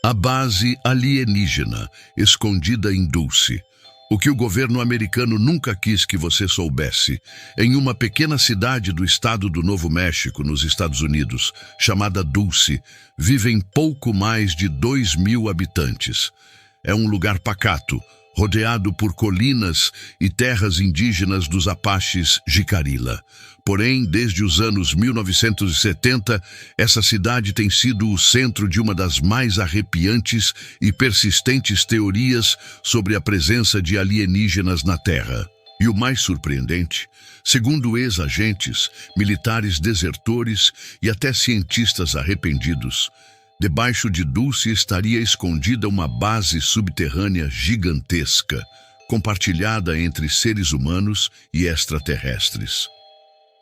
A base alienígena, escondida em Dulce. O que o governo americano nunca quis que você soubesse. Em uma pequena cidade do estado do Novo México, nos Estados Unidos, chamada Dulce, vivem pouco mais de 2.000 habitantes. É um lugar pacato, rodeado por colinas e terras indígenas dos Apaches Jicarilla. Porém, desde os anos 1970, essa cidade tem sido o centro de uma das mais arrepiantes e persistentes teorias sobre a presença de alienígenas na Terra. E o mais surpreendente, segundo ex-agentes, militares desertores e até cientistas arrependidos, debaixo de Dulce estaria escondida uma base subterrânea gigantesca, compartilhada entre seres humanos e extraterrestres.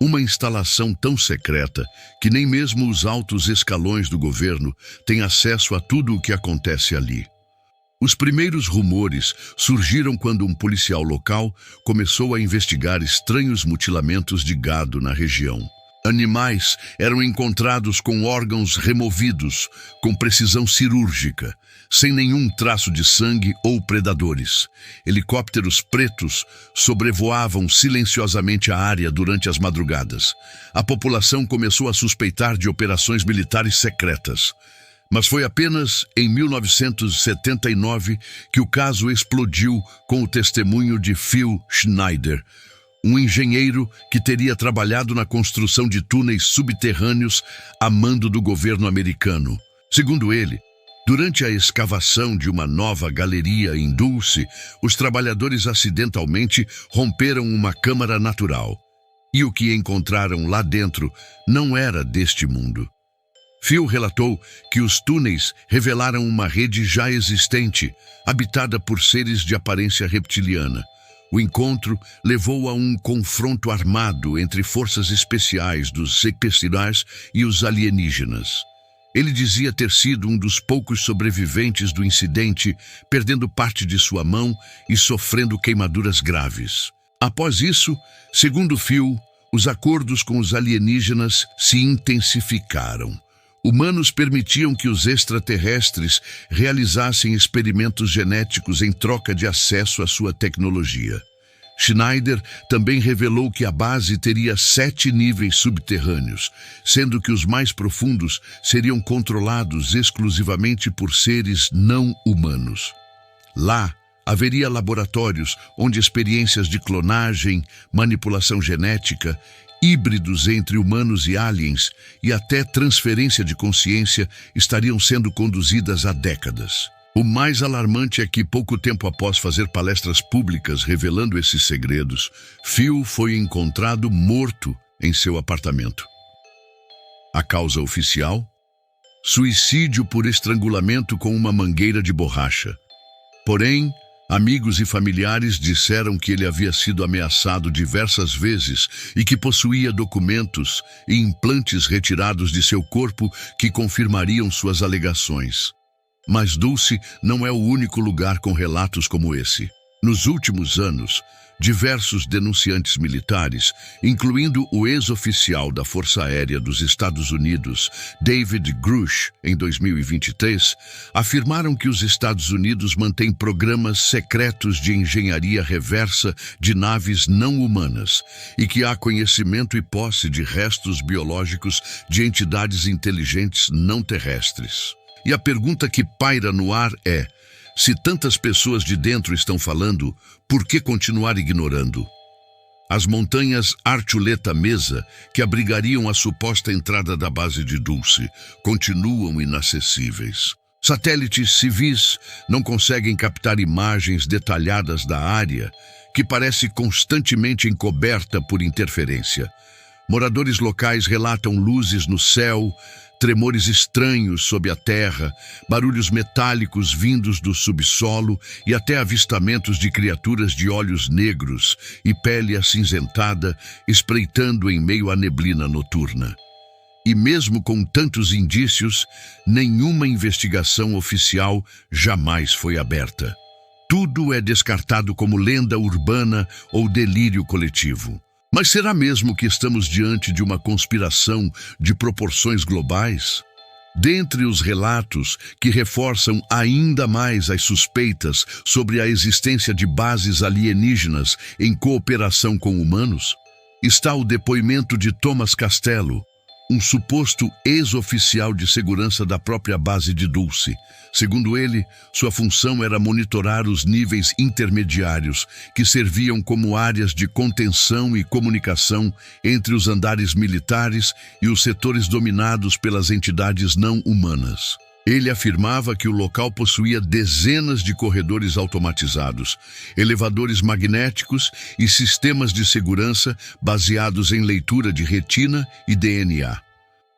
Uma instalação tão secreta que nem mesmo os altos escalões do governo têm acesso a tudo o que acontece ali. Os primeiros rumores surgiram quando um policial local começou a investigar estranhos mutilamentos de gado na região. Animais eram encontrados com órgãos removidos, com precisão cirúrgica, sem nenhum traço de sangue ou predadores. Helicópteros pretos sobrevoavam silenciosamente a área durante as madrugadas. A população começou a suspeitar de operações militares secretas. Mas foi apenas em 1979 que o caso explodiu com o testemunho de Phil Schneider, um engenheiro que teria trabalhado na construção de túneis subterrâneos a mando do governo americano. Segundo ele, durante a escavação de uma nova galeria em Dulce, os trabalhadores acidentalmente romperam uma câmara natural. E o que encontraram lá dentro não era deste mundo. Phil relatou que os túneis revelaram uma rede já existente, habitada por seres de aparência reptiliana. O encontro levou a um confronto armado entre forças especiais dos Sequestrais e os alienígenas. Ele dizia ter sido um dos poucos sobreviventes do incidente, perdendo parte de sua mão e sofrendo queimaduras graves. Após isso, segundo Phil, os acordos com os alienígenas se intensificaram. Humanos permitiam que os extraterrestres realizassem experimentos genéticos em troca de acesso à sua tecnologia. Schneider também revelou que a base teria 7 níveis subterrâneos, sendo que os mais profundos seriam controlados exclusivamente por seres não humanos. Lá, haveria laboratórios onde experiências de clonagem, manipulação genética, híbridos entre humanos e aliens e até transferência de consciência estariam sendo conduzidas há décadas. O mais alarmante é que, pouco tempo após fazer palestras públicas revelando esses segredos, Phil foi encontrado morto em seu apartamento. A causa oficial? Suicídio por estrangulamento com uma mangueira de borracha. Porém, amigos e familiares disseram que ele havia sido ameaçado diversas vezes e que possuía documentos e implantes retirados de seu corpo que confirmariam suas alegações. Mas Dulce não é o único lugar com relatos como esse. Nos últimos anos, diversos denunciantes militares, incluindo o ex-oficial da Força Aérea dos Estados Unidos, David Grush, em 2023, afirmaram que os Estados Unidos mantêm programas secretos de engenharia reversa de naves não humanas e que há conhecimento e posse de restos biológicos de entidades inteligentes não terrestres. E a pergunta que paira no ar é: se tantas pessoas de dentro estão falando, por que continuar ignorando? As montanhas Archuleta Mesa, que abrigariam a suposta entrada da base de Dulce, continuam inacessíveis. Satélites civis não conseguem captar imagens detalhadas da área, que parece constantemente encoberta por interferência. Moradores locais relatam luzes no céu, tremores estranhos sob a terra, barulhos metálicos vindos do subsolo e até avistamentos de criaturas de olhos negros e pele acinzentada espreitando em meio à neblina noturna. E mesmo com tantos indícios, nenhuma investigação oficial jamais foi aberta. Tudo é descartado como lenda urbana ou delírio coletivo. Mas será mesmo que estamos diante de uma conspiração de proporções globais? Dentre os relatos que reforçam ainda mais as suspeitas sobre a existência de bases alienígenas em cooperação com humanos, está o depoimento de Thomas Castello, um suposto ex-oficial de segurança da própria base de Dulce. Segundo ele, sua função era monitorar os níveis intermediários, que serviam como áreas de contenção e comunicação entre os andares militares e os setores dominados pelas entidades não humanas. Ele afirmava que o local possuía dezenas de corredores automatizados, elevadores magnéticos e sistemas de segurança baseados em leitura de retina e DNA.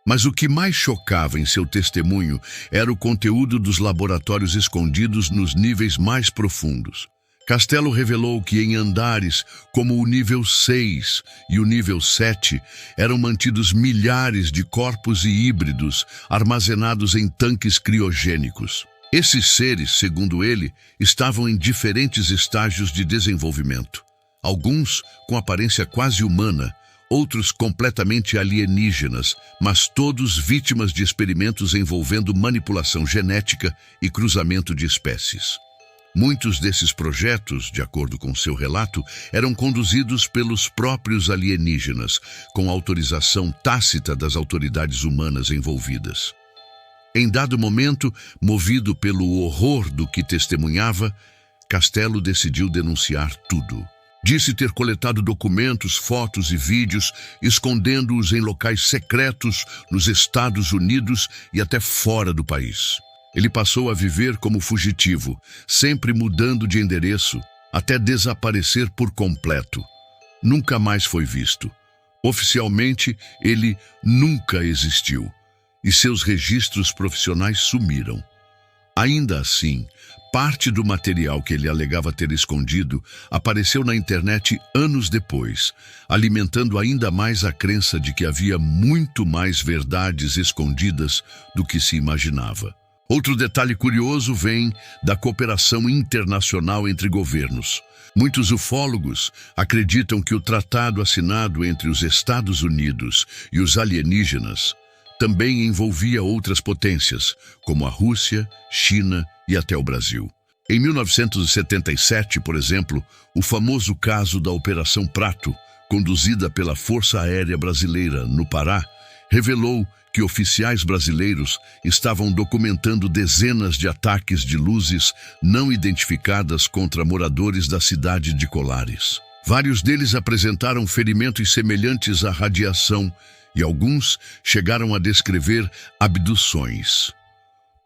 Mas o que mais chocava em seu testemunho era o conteúdo dos laboratórios escondidos nos níveis mais profundos. Castello revelou que em andares como o nível 6 e o nível 7 eram mantidos milhares de corpos e híbridos armazenados em tanques criogênicos. Esses seres, segundo ele, estavam em diferentes estágios de desenvolvimento. Alguns com aparência quase humana, outros completamente alienígenas, mas todos vítimas de experimentos envolvendo manipulação genética e cruzamento de espécies. Muitos desses projetos, de acordo com seu relato, eram conduzidos pelos próprios alienígenas, com autorização tácita das autoridades humanas envolvidas. Em dado momento, movido pelo horror do que testemunhava, Castello decidiu denunciar tudo. Disse ter coletado documentos, fotos e vídeos, escondendo-os em locais secretos nos Estados Unidos e até fora do país. Ele passou a viver como fugitivo, sempre mudando de endereço, até desaparecer por completo. Nunca mais foi visto. Oficialmente, ele nunca existiu, e seus registros profissionais sumiram. Ainda assim, parte do material que ele alegava ter escondido apareceu na internet anos depois, alimentando ainda mais a crença de que havia muito mais verdades escondidas do que se imaginava. Outro detalhe curioso vem da cooperação internacional entre governos. Muitos ufólogos acreditam que o tratado assinado entre os Estados Unidos e os alienígenas também envolvia outras potências, como a Rússia, China e até o Brasil. Em 1977, por exemplo, o famoso caso da Operação Prato, conduzida pela Força Aérea Brasileira no Pará, revelou que oficiais brasileiros estavam documentando dezenas de ataques de luzes não identificadas contra moradores da cidade de Colares. Vários deles apresentaram ferimentos semelhantes à radiação e alguns chegaram a descrever abduções.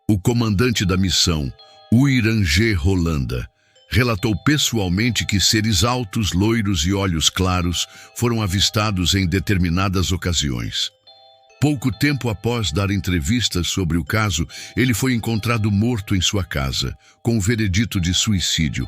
O comandante da missão, Uiranger Rolanda, relatou pessoalmente que seres altos, loiros e olhos claros foram avistados em determinadas ocasiões. Pouco tempo após dar entrevistas sobre o caso, ele foi encontrado morto em sua casa, com o veredito de suicídio.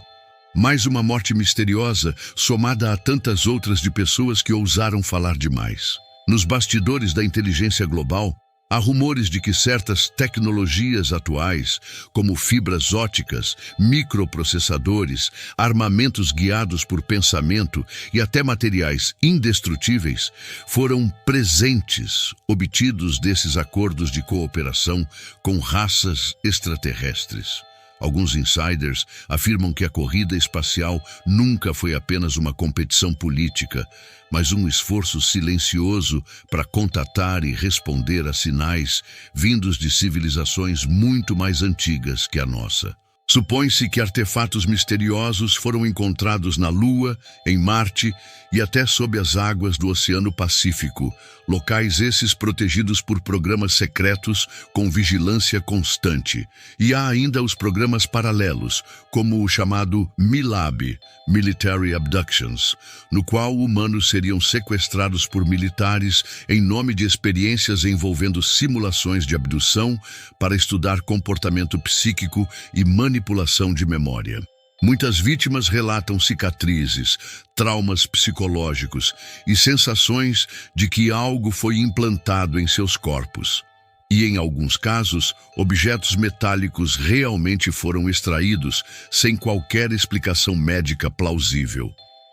Mais uma morte misteriosa, somada a tantas outras de pessoas que ousaram falar demais. Nos bastidores da inteligência global, há rumores de que certas tecnologias atuais, como fibras óticas, microprocessadores, armamentos guiados por pensamento e até materiais indestrutíveis, foram presentes obtidos desses acordos de cooperação com raças extraterrestres. Alguns insiders afirmam que a corrida espacial nunca foi apenas uma competição política, mas um esforço silencioso para contatar e responder a sinais vindos de civilizações muito mais antigas que a nossa. Supõe-se que artefatos misteriosos foram encontrados na Lua, em Marte e até sob as águas do Oceano Pacífico, locais esses protegidos por programas secretos com vigilância constante. E há ainda os programas paralelos, como o chamado MILAB, Military Abductions, no qual humanos seriam sequestrados por militares em nome de experiências envolvendo simulações de abdução para estudar comportamento psíquico e manipulação de memória. Muitas vítimas relatam cicatrizes, traumas psicológicos e sensações de que algo foi implantado em seus corpos. E, em alguns casos, objetos metálicos realmente foram extraídos sem qualquer explicação médica plausível.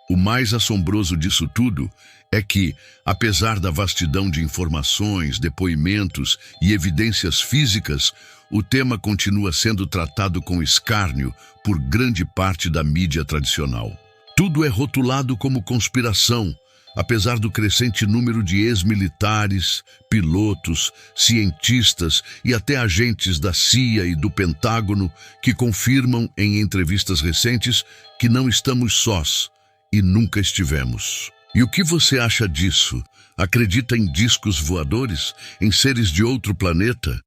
O mais assombroso disso tudo é que, apesar da vastidão de informações, depoimentos e evidências físicas, o tema continua sendo tratado com escárnio por grande parte da mídia tradicional. Tudo é rotulado como conspiração, apesar do crescente número de ex-militares, pilotos, cientistas e até agentes da CIA e do Pentágono que confirmam em entrevistas recentes que não estamos sós e nunca estivemos. E o que você acha disso? Acredita em discos voadores? Em seres de outro planeta?